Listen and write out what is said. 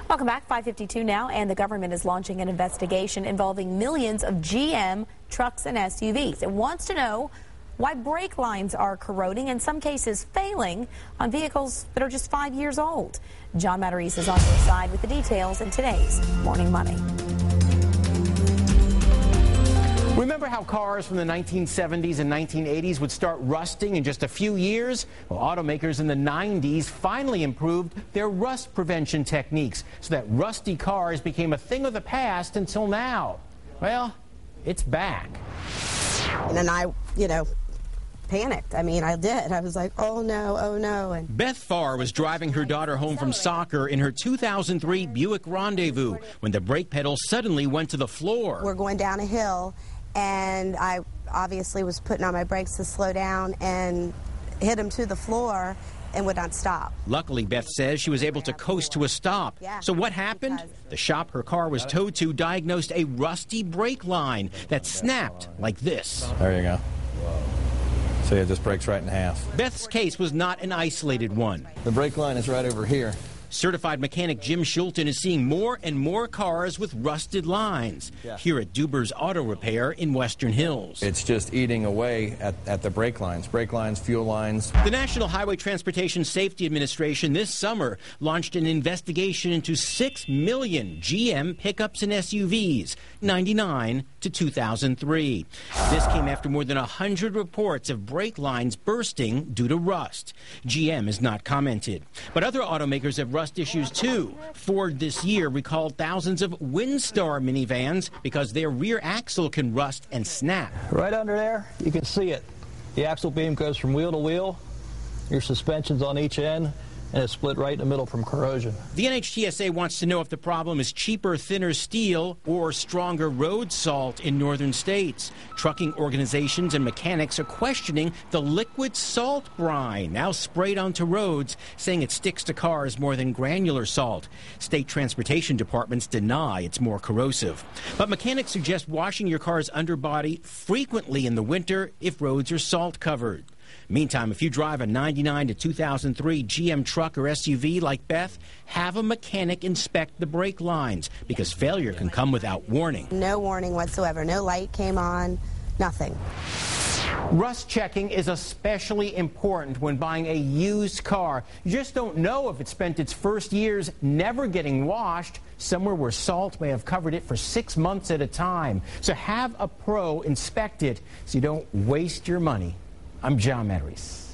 Welcome back. 5:52 now, and the government is launching an investigation involving millions of GM trucks and SUVs. It wants to know why brake lines are corroding, in some cases failing, on vehicles that are just 5 years old. John Matarese is on your side with the details in today's Morning Money. Remember how cars from the 1970s and 1980s would start rusting in just a few years? Well, automakers in the 90s finally improved their rust prevention techniques so that rusty cars became a thing of the past until now. Well, it's back. And then I, panicked. I did. I was like, oh no, oh no. And Beth Farr was driving her daughter home from soccer in her 2003 Buick Rendezvous when the brake pedal suddenly went to the floor. we're going down a hill, and I obviously was putting on my brakes to slow down and hit him to the floor and would not stop. Luckily, Beth says she was able to coast to a stop. So what happened? The shop her car was towed to diagnosed a rusty brake line that snapped like this. There you go. So it just breaks right in half. Beth's case was not an isolated one. The brake line is right over here. Certified mechanic Jim Schulten is seeing more and more cars with rusted lines here at Duber's Auto Repair in Western Hills. It's just eating away at the brake lines, fuel lines. The National Highway Transportation Safety Administration this summer launched an investigation into 6 million GM pickups and SUVs, 99 to 2003. This came after more than 100 reports of brake lines bursting due to rust. GM has not commented, but other automakers have rust issues too. Ford this year recalled thousands of Windstar minivans because their rear axle can rust and snap. Right under there, you can see it. The axle beam goes from wheel to wheel. Your suspension's on each end, and it's split right in the middle from corrosion. The NHTSA wants to know if the problem is cheaper, thinner steel or stronger road salt in northern states. Trucking organizations and mechanics are questioning the liquid salt brine now sprayed onto roads, saying it sticks to cars more than granular salt. State transportation departments deny it's more corrosive. But mechanics suggest washing your car's underbody frequently in the winter if roads are salt covered. Meantime, if you drive a 99 to 2003 GM truck or SUV like Beth, have a mechanic inspect the brake lines because failure can come without warning. No warning whatsoever. No light came on, nothing. Rust checking is especially important when buying a used car. You just don't know if it spent its first years never getting washed somewhere where salt may have covered it for 6 months at a time. So have a pro inspect it so you don't waste your money. I'm John Matarese.